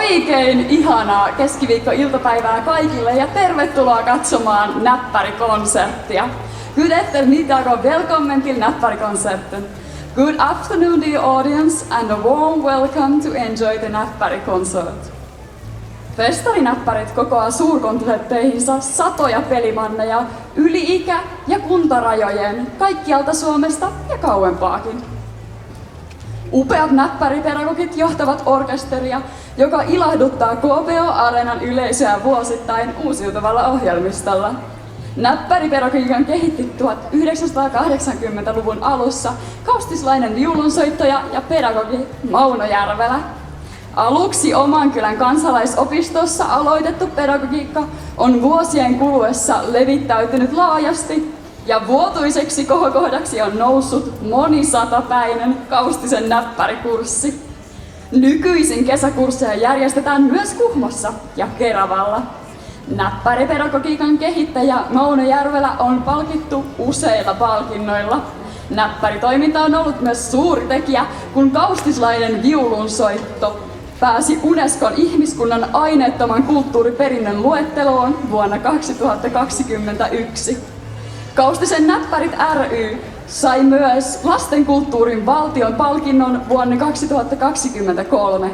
Oikein ihanaa keskiviikkoiltapäivää kaikille ja tervetuloa katsomaan Näppärikonserttia. Good eftermiddag och välkommen till Näppärikonserten. Good afternoon to your audience and a warm welcome to enjoy the Näppärikonsert. Festarinäppärit kokoaa suurkonsertteihinsa satoja pelimanneja yli ikä- ja kuntarajojen kaikkialta Suomesta ja kauempaakin. Upeat näppäripedagogit johtavat orkesteria, joka ilahduttaa KPO-areenan yleisöä vuosittain uusiutuvalla ohjelmistolla. Näppäripedagogiikan kehitti 1980-luvun alussa kaustislainen viulunsoittaja ja pedagogi Mauno Järvelä. Aluksi oman kylän kansalaisopistossa aloitettu pedagogiikka on vuosien kuluessa levittäytynyt laajasti ja vuotuiseksi kohokohdaksi on noussut monisatapäinen Kaustisen näppärikurssi. Nykyisin kesäkursseja järjestetään myös Kuhmossa ja Keravalla. Näppäripedagogiikan kehittäjä Mauno Järvelä on palkittu useilla palkinnoilla. Näppäritoiminta on ollut myös suuri tekijä, kun kaustislainen viulunsoitto pääsi Unescon ihmiskunnan aineettoman kulttuuriperinnön luetteloon vuonna 2021. Kaustisen näppärit ry sai myös lastenkulttuurin valtion palkinnon vuonna 2023.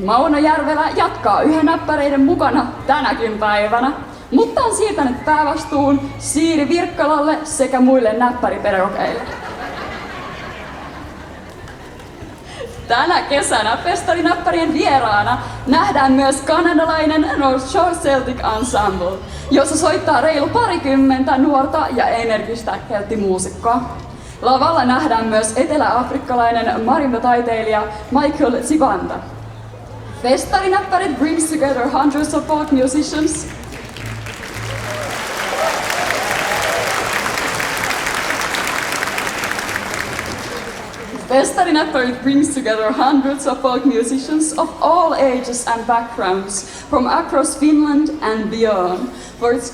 Mauno Järvelä jatkaa yhä näppäreiden mukana tänäkin päivänä, mutta on siirtänyt päävastuun Siiri Virkkalalle sekä muille näppäripedagogeille. Tänä kesänä festarinäppärien vieraana nähdään myös kanadalainen North Shore Celtic Ensemble, jossa soittaa reilu parikymmentä nuorta ja energistä kelttimuusikkoa. Lavalla nähdään myös etelä-afrikkalainen marimba-taiteilija Michael Zibanda. Festarinäppärit brings together hundreds of folk musicians. Festarinäppärit brings together hundreds of folk musicians of all ages and backgrounds from across Finland and beyond for its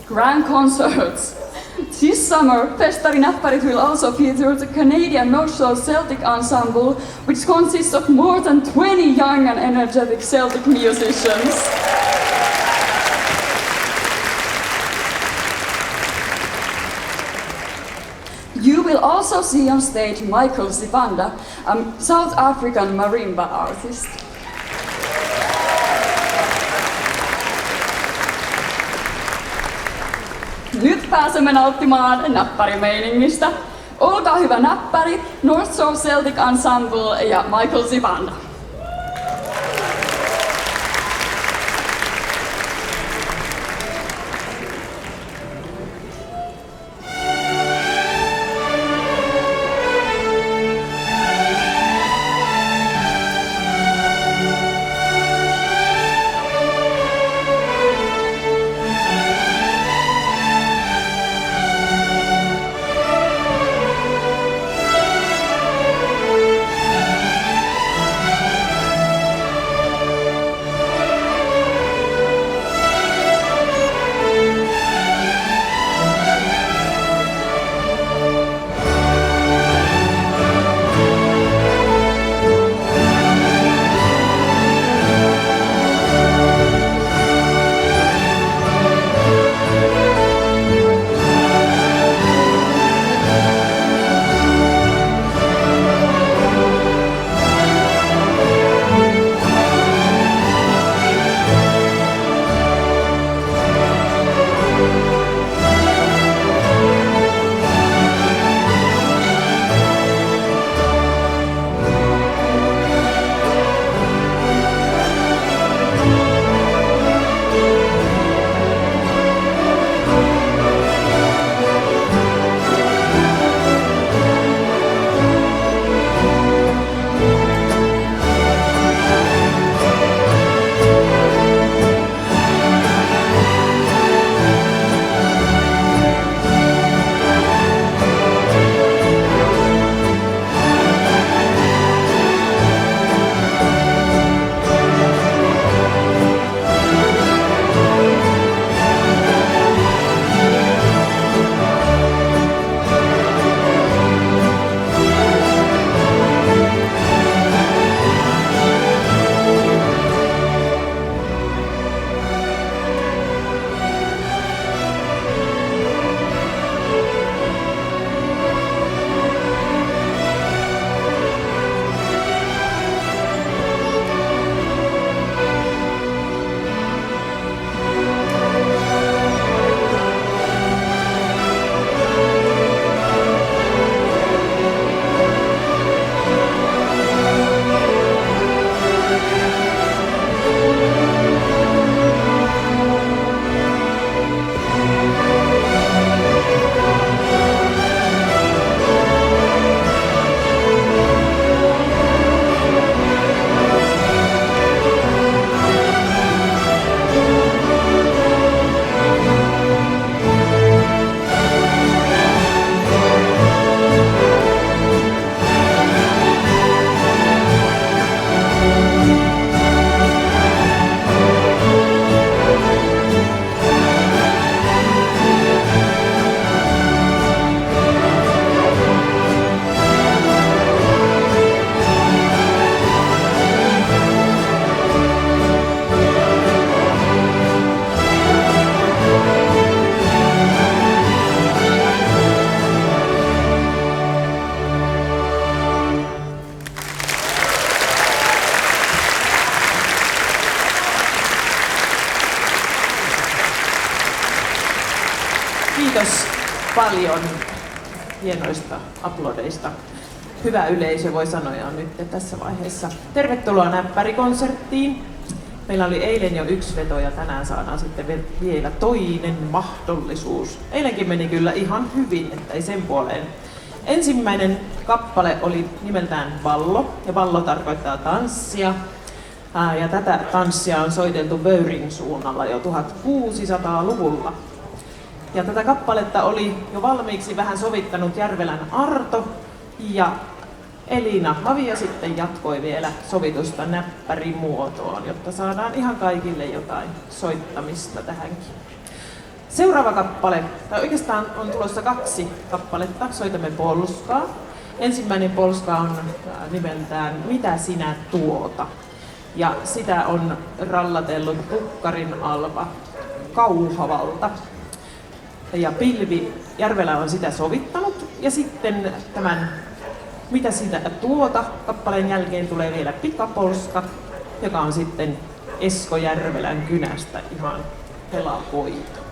grand concerts. This summer, Festarinäppärit will also feature the Canadian North Shore Celtic Ensemble, which consists of more than 20 young and energetic Celtic musicians. You will also see on stage Michael Zibanda, a South African marimba artist. Nyt pääsemme nauttimaan näppärimeiningistä. Olkaa hyvä näppäri, North Shore Celtic Ensemble ja Michael Zibanda. Kiitos paljon hienoista aplodeista. Hyvä yleisö, voi sanoa jo nyt tässä vaiheessa. Tervetuloa Näppärikonserttiin. Meillä oli eilen jo 1 veto ja tänään saadaan sitten vielä toinen mahdollisuus. Eilenkin meni kyllä ihan hyvin, että ei sen puoleen. Ensimmäinen kappale oli nimeltään Vallo, ja vallo tarkoittaa tanssia. Ja tätä tanssia on soiteltu Vöyrin suunnalla jo 1600-luvulla. Ja tätä kappaletta oli jo valmiiksi vähän sovittanut Järvelän Arto, ja Elina Havia sitten jatkoi vielä sovitusta näppärimuotoon, jotta saadaan ihan kaikille jotain soittamista tähänkin. Seuraava kappale, tai oikeastaan on tulossa 2 kappaletta, soitamme polskaa. Ensimmäinen polska on nimeltään Mitä sinä tuota? Ja sitä on rallatellut Pukkarin Alva Kauhavalta. Ja Pilvi Järvelä on sitä sovittanut. Ja sitten tämän Mitä sitä tuota kappaleen jälkeen tulee vielä pikapolska, joka on sitten Esko Järvelän kynästä ihan helakoitu.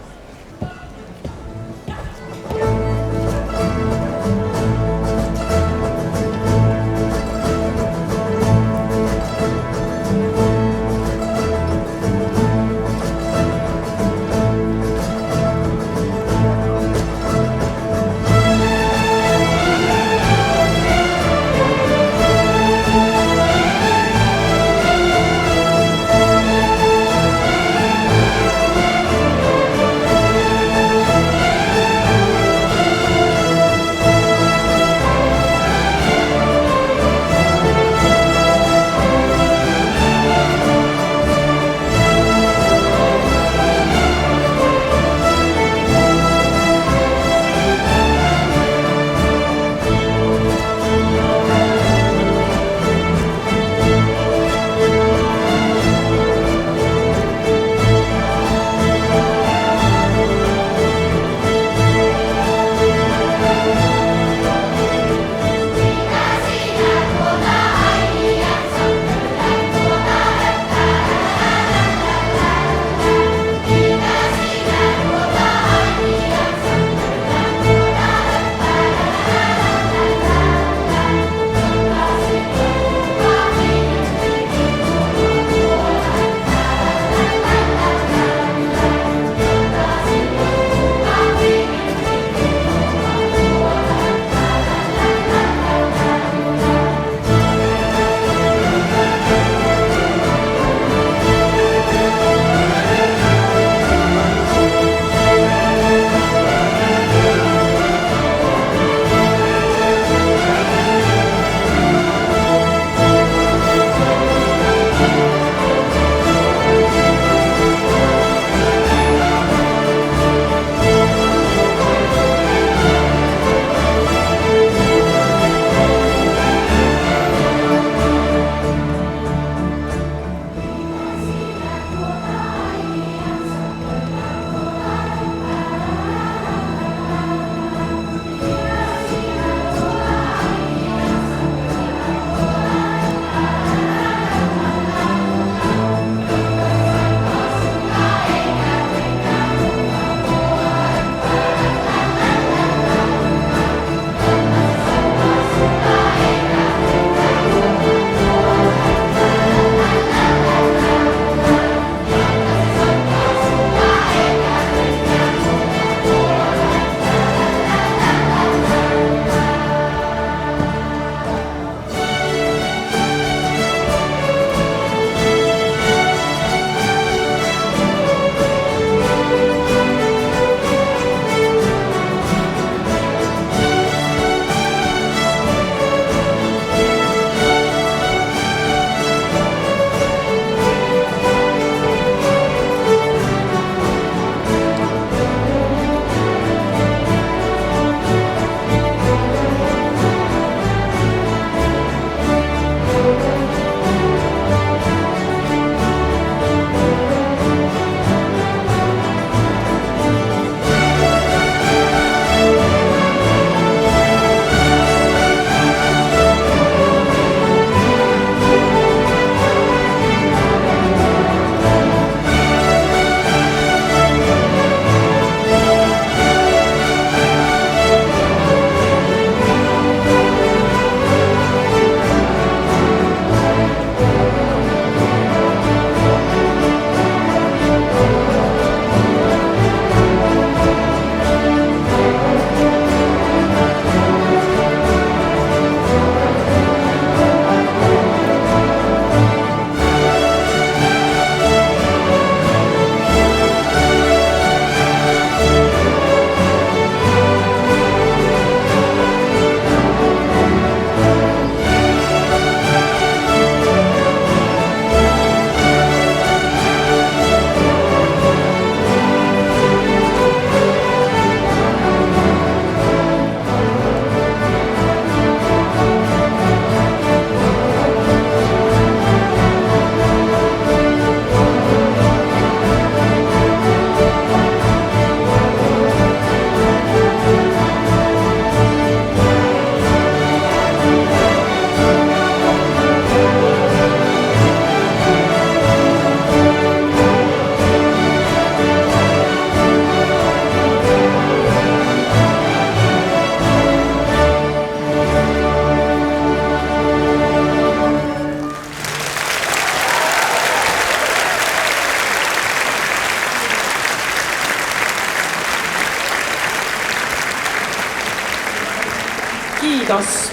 Kiitos.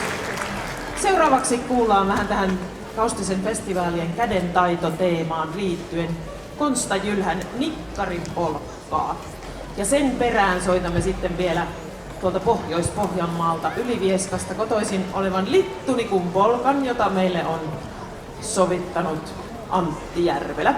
Seuraavaksi kuullaan vähän tähän Kaustisen festivaalien kädentaitoteemaan liittyen Konsta Jylhän Nikkaripolkkaa. Ja sen perään soitamme sitten vielä tuolta Pohjois-Pohjanmaalta Ylivieskasta kotoisin olevan Littunikun polkan, jota meille on sovittanut Antti Järvelä.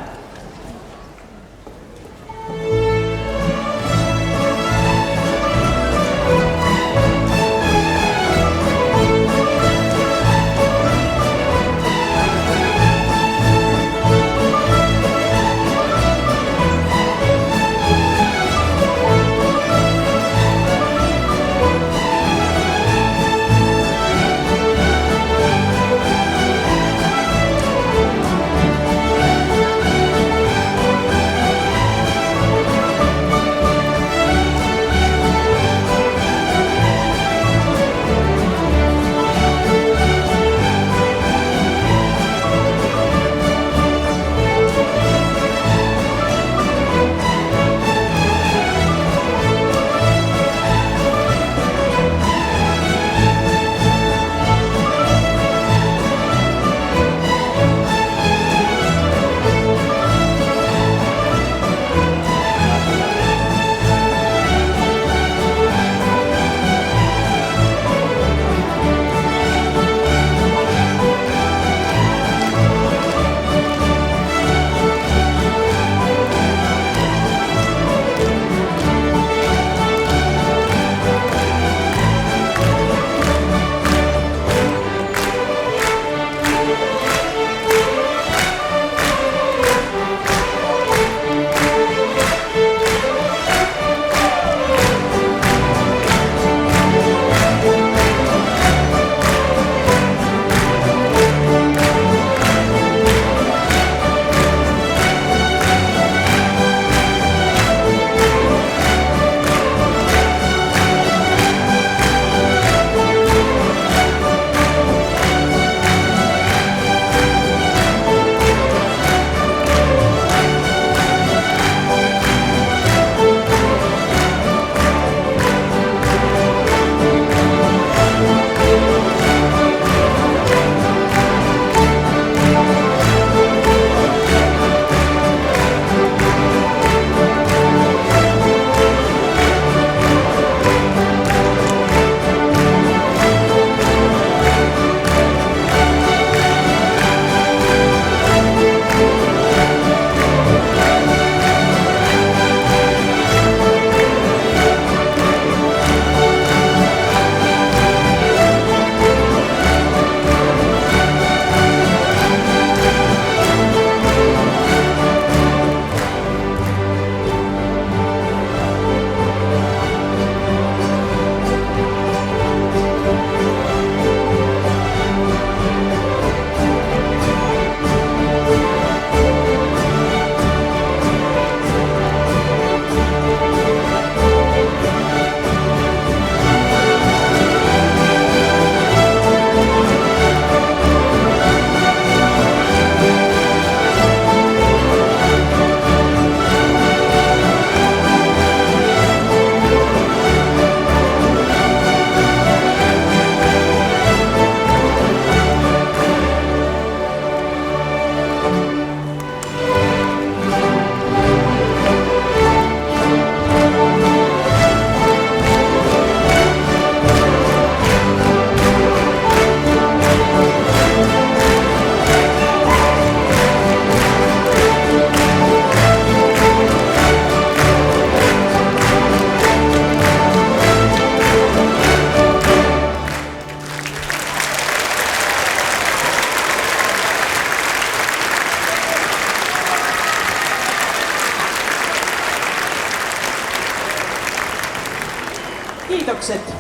Kiitokset.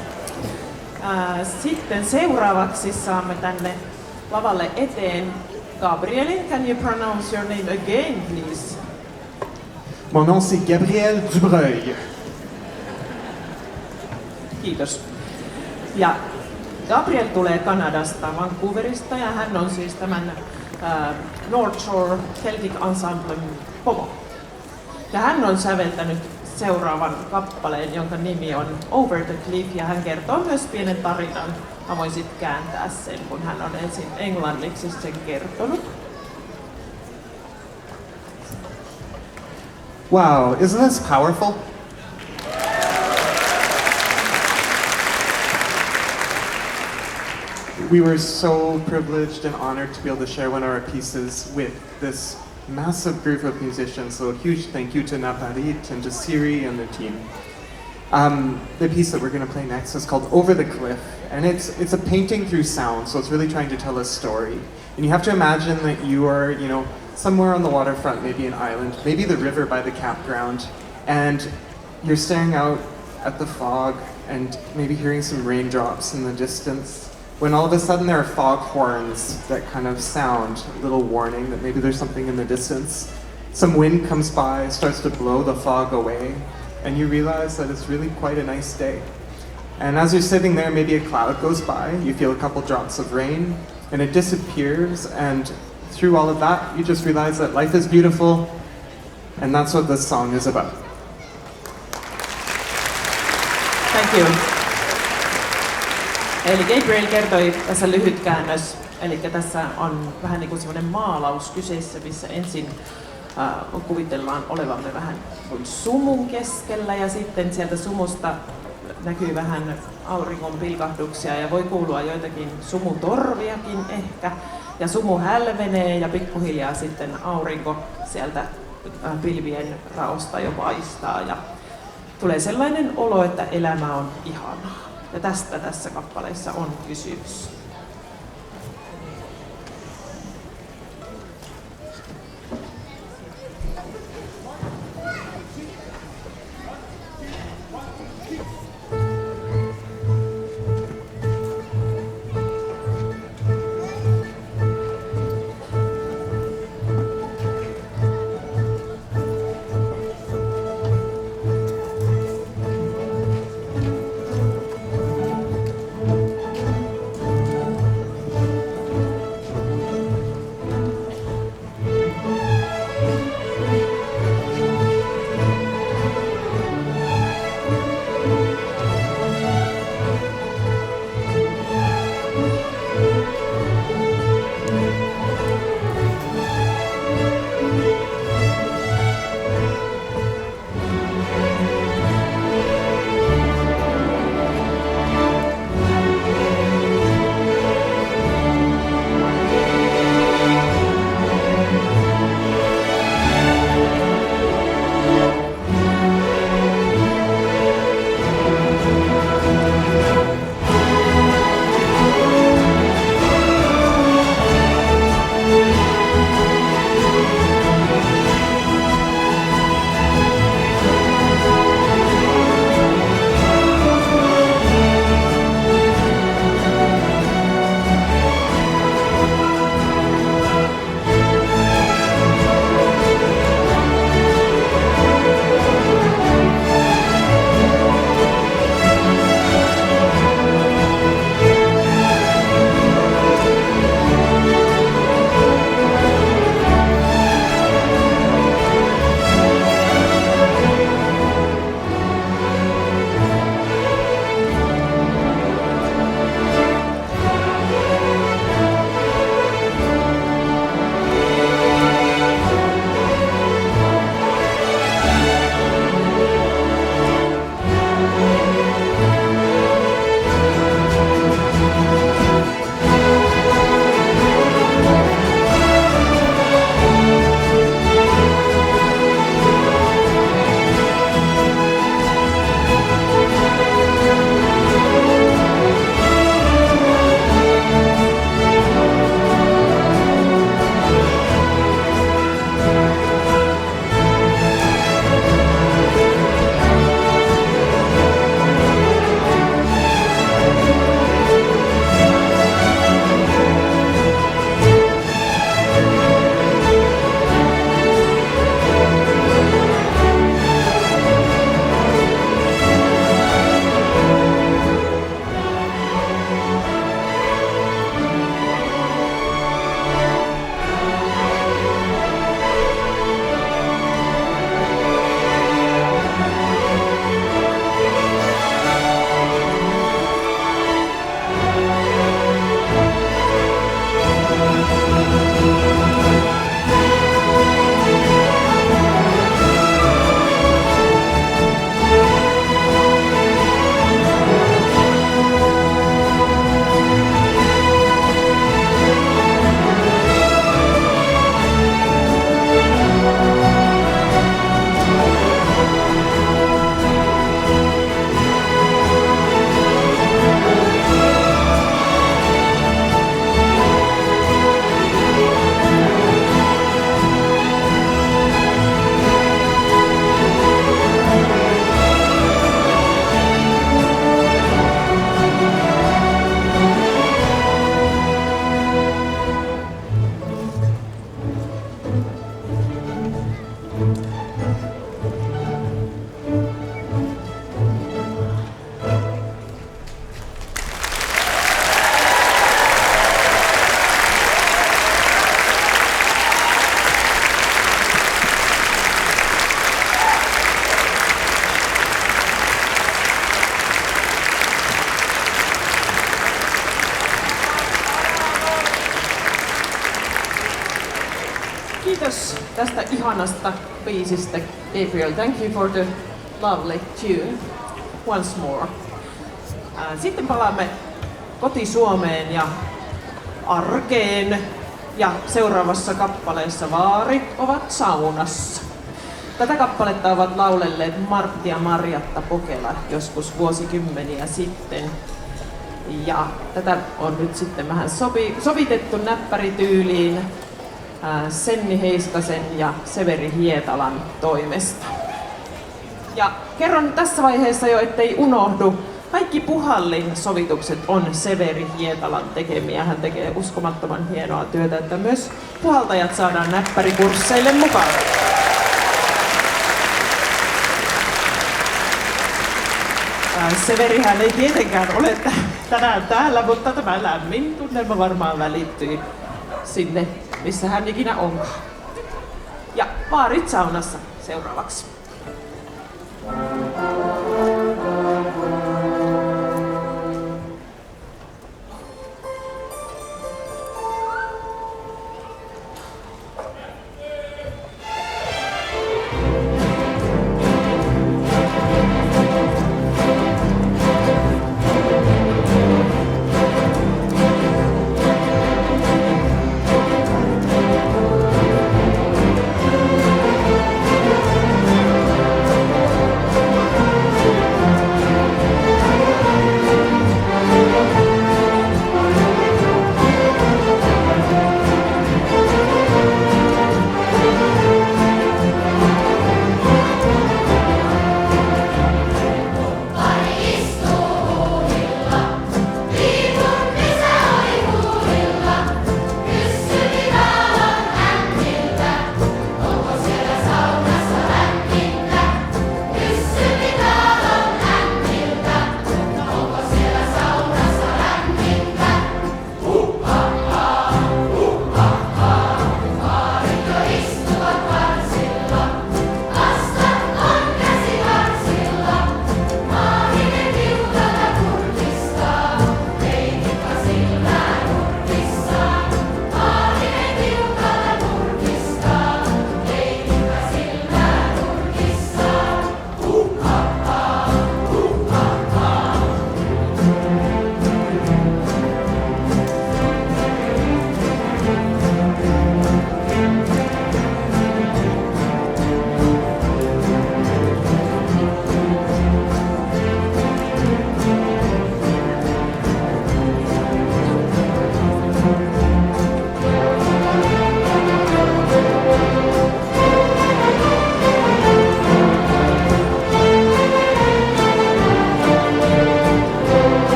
Sitten seuraavaksi saamme tänne lavalle eteen Gabrielin. Can you pronounce your name again, please? Mon nom c'est Gabriel Dubreuil. Kiitos. Ja Gabriel tulee Kanadasta, Vancouverista, ja hän on siis tämän North Shore Celtic Ensemblen pomo. Ja hän on säveltänyt seuraavan kappaleen, jonka nimi on Over the Cliff, ja hän kertoo myös pienen tarinan Mä voin sitten kääntää sen, kun hän on ensin englanniksi sen kertonut. Wow, isn't this powerful? We were so privileged and honored to be able to share one of our pieces with this massive group of musicians, so a huge thank you to Naparit and to Siri and the team. The piece that we're going to play next is called Over the Cliff, and it's a painting through sound, so it's really trying to tell a story. And you have to imagine that you are, somewhere on the waterfront, maybe an island, maybe the river by the campground, and you're staring out at the fog and maybe hearing some raindrops in the distance, when all of a sudden there are fog horns that kind of sound a little warning that maybe there's something in the distance. Some wind comes by, starts to blow the fog away, and you realize that it's really quite a nice day. And as you're sitting there, maybe a cloud goes by, you feel a couple drops of rain, and it disappears, and through all of that, you just realize that life is beautiful, and that's what this song is about. Thank you. Eli Gabriel kertoi tässä lyhyt käännös, eli tässä on vähän niin kuin semmoinen maalaus kyseessä, missä ensin kuvitellaan olevamme vähän kuin sumun keskellä ja sitten sieltä sumusta näkyy vähän auringon pilkahduksia ja voi kuulua joitakin sumutorviakin ehkä. Ja sumu hälvenee ja pikkuhiljaa sitten aurinko sieltä pilvien raosta jo paistaa ja tulee sellainen olo, että elämä on ihanaa. Ja tästä tässä kappaleessa on kysymys. tästä ihanasta biisistä. Gabriel, thank you for the lovely tune once more. Sitten palaamme koti-Suomeen ja arkeen. Ja seuraavassa kappaleessa vaarit ovat saunassa. Tätä kappaletta ovat laulelleet Martti ja Marjatta Pokela joskus vuosikymmeniä sitten. Ja tätä on nyt sitten vähän sovitettu näppärityyliin Senni Heiskasen ja Severi Hietalan toimesta. Ja kerron tässä vaiheessa jo, ettei unohdu, kaikki Puhallin sovitukset on Severi Hietalan tekemiä. Hän tekee uskomattoman hienoa työtä, että myös puhaltajat saadaan näppärikursseille mukaan. Severihän ei tietenkään ole tänään täällä, mutta tämä lämmin tunnelma varmaan välittyy sinne, missä hän ikinä onkaan. Ja vaarit saunassa seuraavaksi.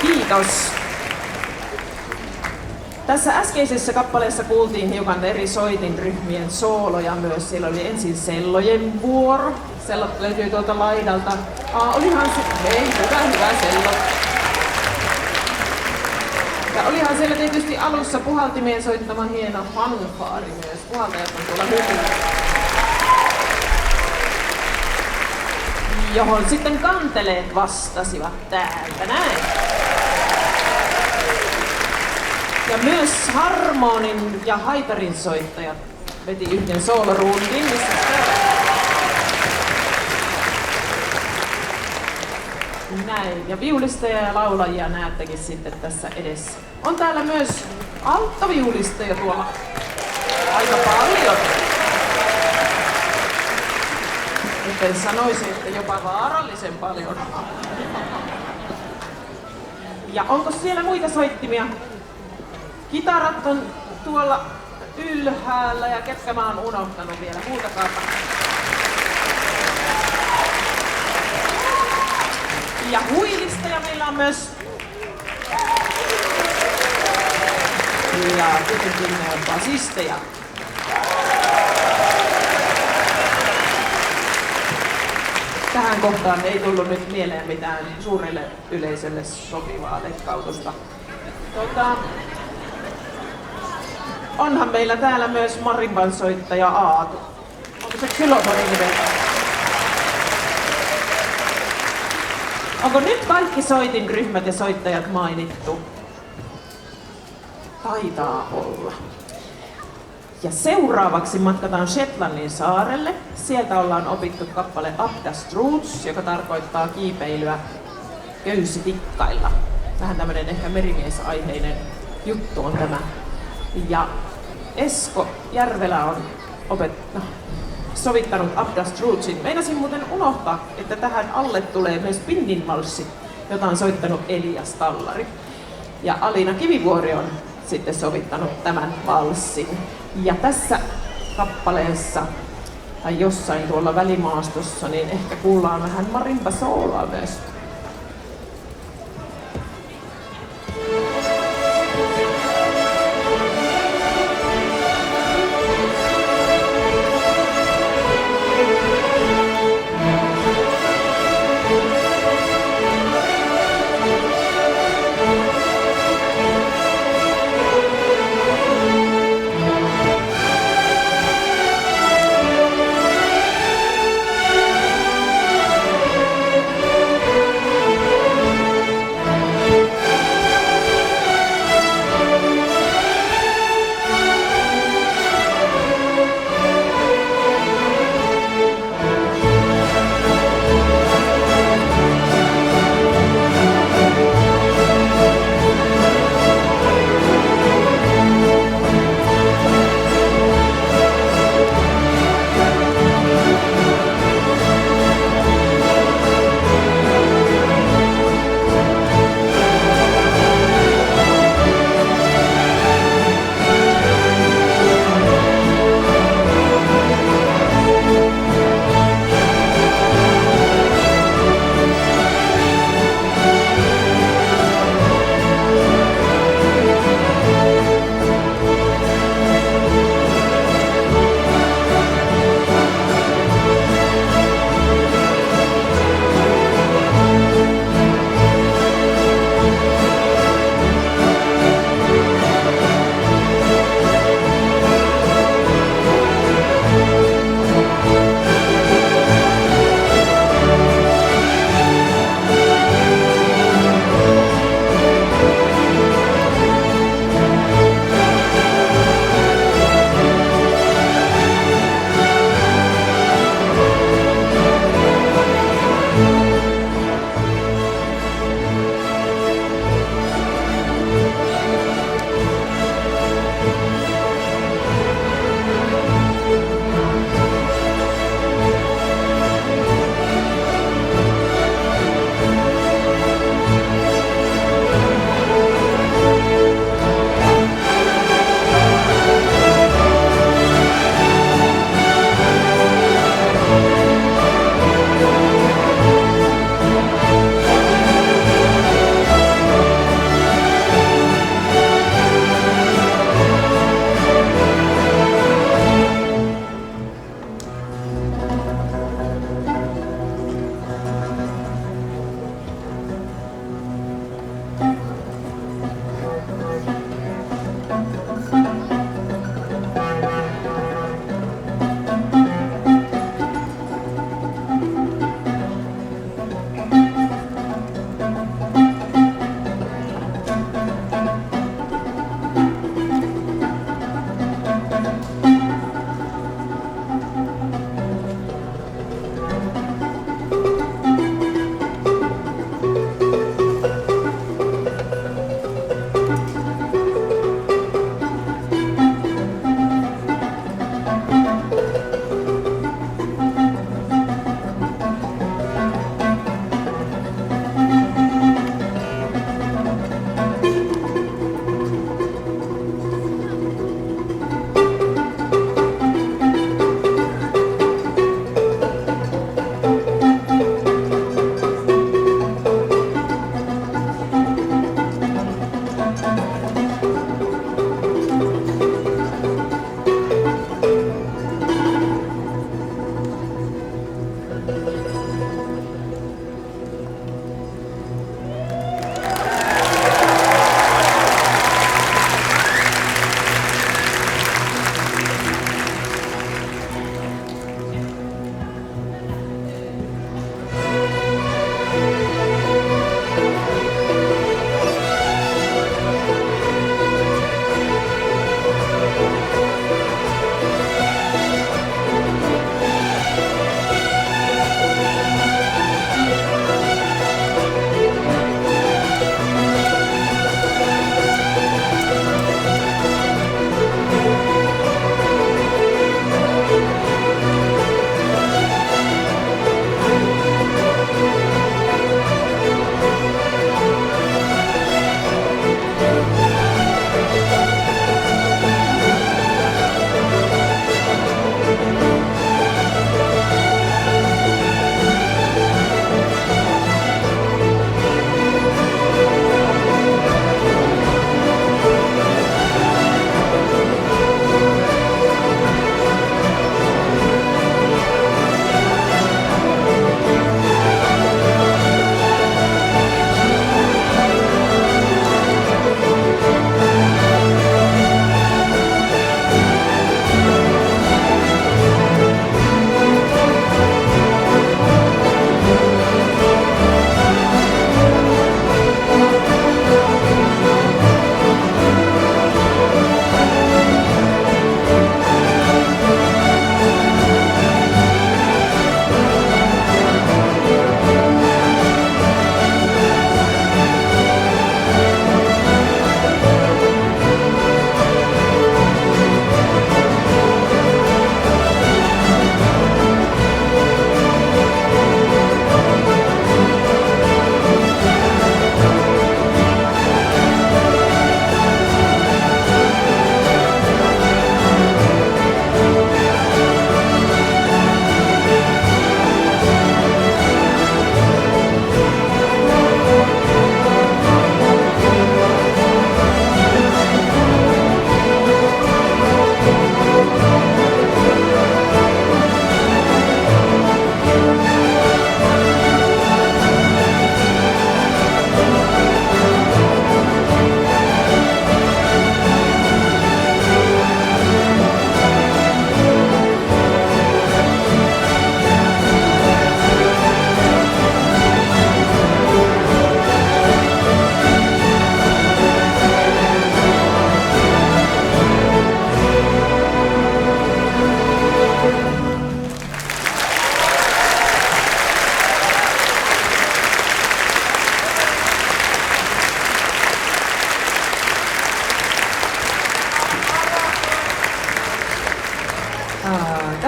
Kiitos. Tässä äskeisessä kappaleessa kuultiin hiukan eri soitinryhmien sooloja myös. Siellä oli ensin sellojen vuoro. Sellot löytyy tuolta laidalta. Olihan se... Hei, hyvä sello. Ja olihan siellä tietysti alussa puhaltimien soittama hieno fanfaari myös. Puhaltajat on tuolla hyvin. Johon sitten kanteleet vastasivat täältä näin. Ja myös harmonin ja haitarin soittajat veti yhden soolorundin, missä näin. Ja viulisteja ja laulajia näettekin sitten tässä edessä. On täällä myös alttoviulisteja tuolla aika paljon. Joten sanoisin, että jopa vaarallisen paljon. Ja onko siellä muita soittimia? Kitarat on tuolla ylhäällä ja ketkä mä oon unohtanut vielä, huutakaapa. Ja huilisteja meillä on myös. Ja tietenkin basisteja. Tähän kohtaan ei tullut nyt mieleen mitään suurelle yleisölle sopivaa letkautusta. Onhan meillä täällä myös marimban soittaja Aatu. Onko se xylofonin nimeltä? Onko nyt kaikki soitinryhmät ja soittajat mainittu? Taitaa olla. Ja seuraavaksi matkataan Shetlandin saarelle. Sieltä ollaan opittu kappale Up the Struts, joka tarkoittaa kiipeilyä köysitikkailla. Vähän tämmönen ehkä merimiesaiheinen juttu on tämä. Ja Esko Järvelä on sovittanut Up the Strutsin. Meinasin muuten unohtaa, että tähän alle tulee myös Pindinvalssi, jota on soittanut Elias Tallari. Ja Alina Kivivuori on sitten sovittanut tämän valssin. Ja tässä kappaleessa, tai jossain tuolla välimaastossa, niin ehkä kuullaan vähän marimba-sooloa myös.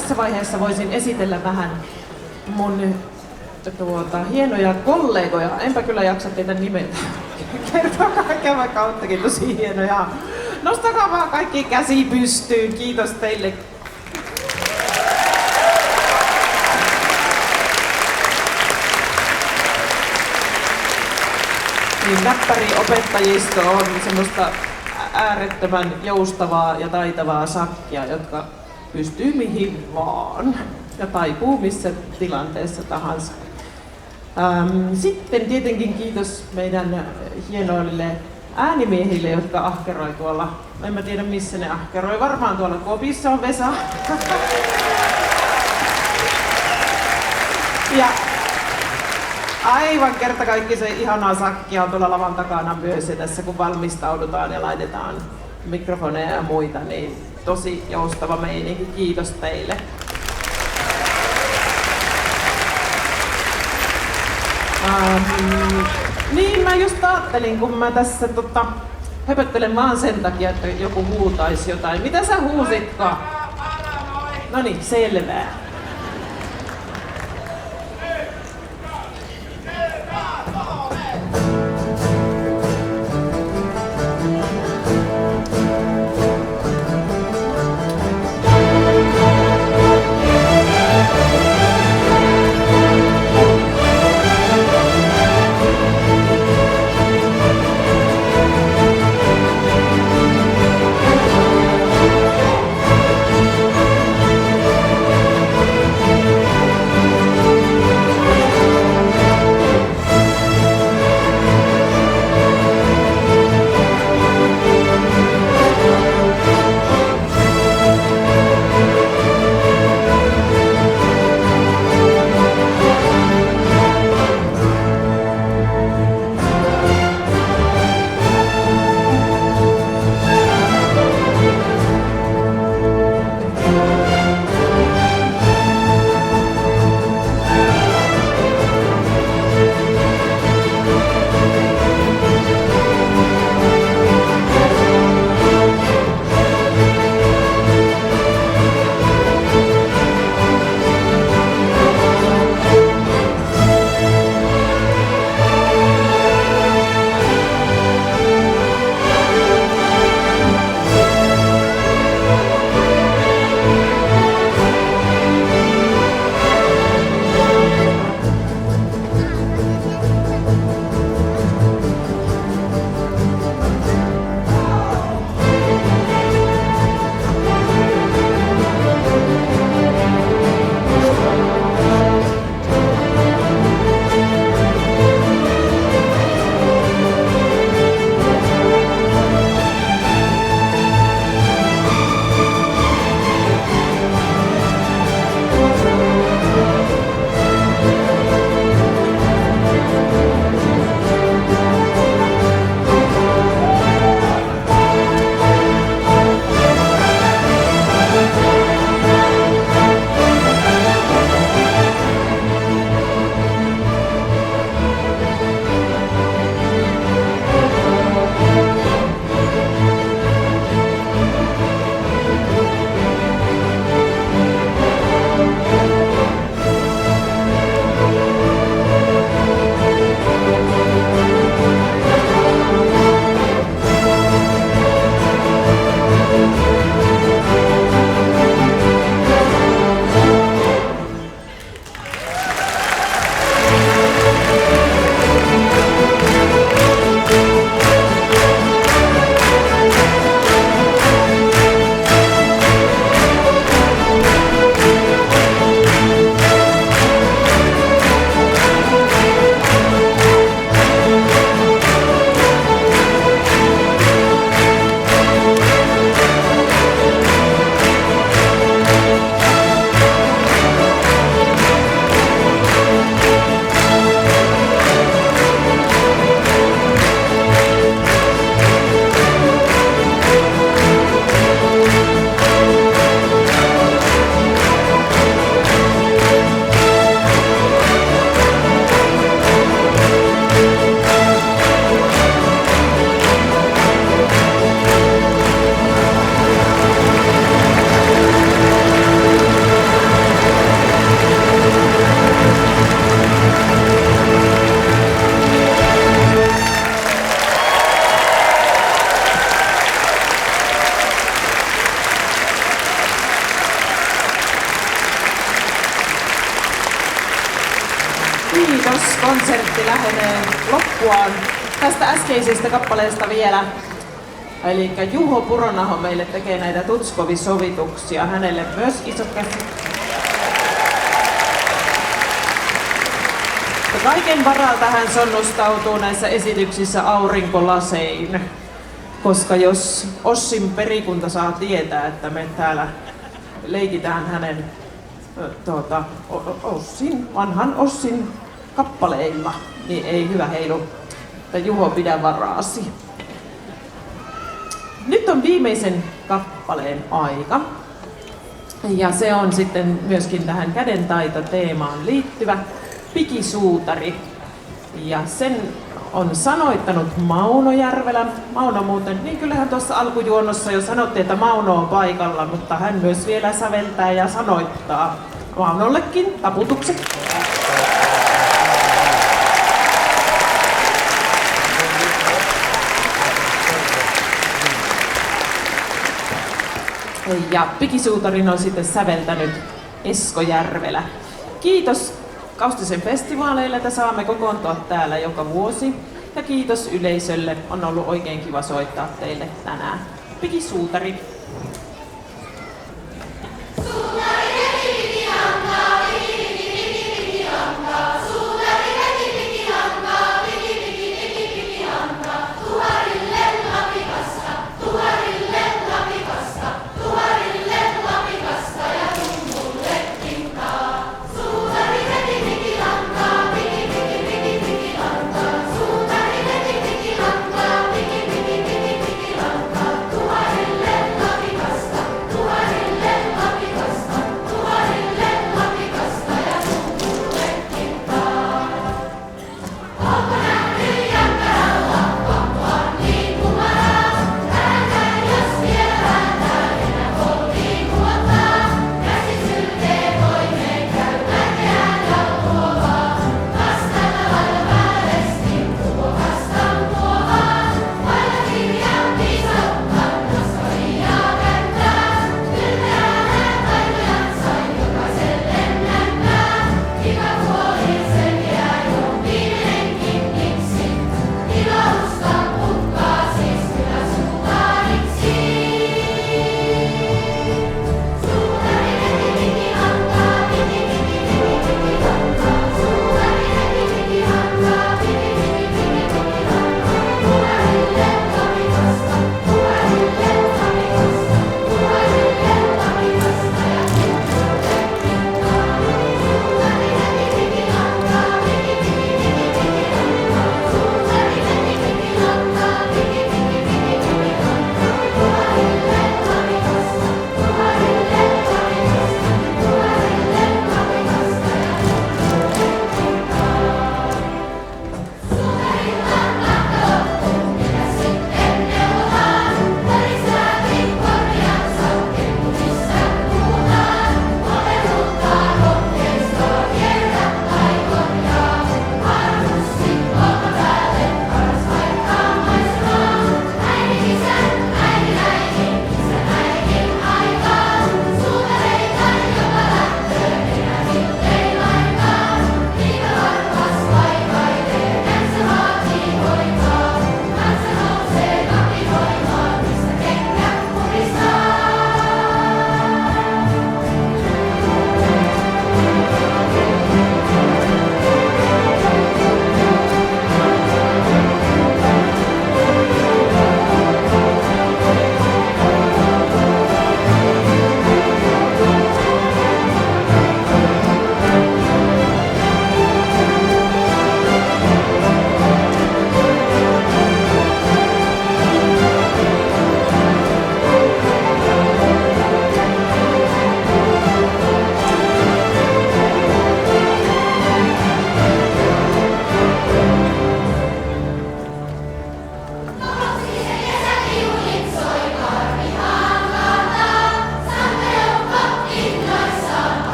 tässä vaiheessa voisin esitellä vähän mun hienoja kollegoja. Enpä kyllä jaksa teitä nimetä. Kertokaa kaikkea vaikka oottekin tosi hienoja. Nostakaa vaan kaikki käsi pystyyn. Kiitos teille. Niin näppäriopettajisto on semmoista äärettömän joustavaa ja taitavaa sakkia, jotka pystyy mihin vaan ja taipuu missä tilanteessa tahansa. Sitten tietenkin kiitos meidän hienoille äänimiehille, jotka ahkeroi tuolla. En mä tiedä missä ne ahkeroi, varmaan tuolla kopissa on Vesa. Ja aivan kertakaikkisen ihanaa sakkia on tuolla lavan takana myös, ja tässä kun valmistaudutaan ja laitetaan mikrofoneja ja muita, niin tosi joustava meininki. Kiitos teille. Niin mä just ajattelin, kun mä tässä höpöttelen vaan sen takia, että joku huutaisi jotain. Mitä sä huusitko? Noniin, selvää. Kiitos, konsertti lähenee loppuaan. Tästä äskeisestä kappaleesta vielä. Eli Juho Puronaho meille tekee näitä Tutskovi-sovituksia. Hänelle myös iso käsi. Kaiken varalta hän sonnustautuu näissä esityksissä aurinkolasein. Koska jos Ossin perikunta saa tietää, että me täällä leikitään hänen vanhan Ossin kappaleilla, niin ei hyvä heilu, että Juho pidä varaasi. Nyt on viimeisen kappaleen aika. Ja se on sitten myöskin tähän kädentaito-teemaan liittyvä Pikisuutari. Ja sen on sanoittanut Mauno Järvelä. Mauno muuten, niin kyllähän tuossa alkujuonnossa jo sanottiin, että Mauno on paikalla, mutta hän myös vielä säveltää ja sanoittaa. Maunollekin taputukset. Ja Pikisuutarin on sitten säveltänyt Esko Järvelä. Kiitos Kaustisen festivaaleille, että saamme kokoontua täällä joka vuosi. Ja kiitos yleisölle, on ollut oikein kiva soittaa teille tänään. Pikisuutari. Tuharille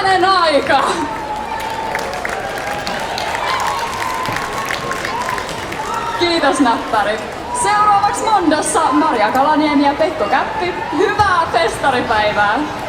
Hyvänen aika! Kiitos näppärit. Seuraavaksi Mondassa Maria Kalaniemi ja Pekko Käppi. Hyvää festaripäivää!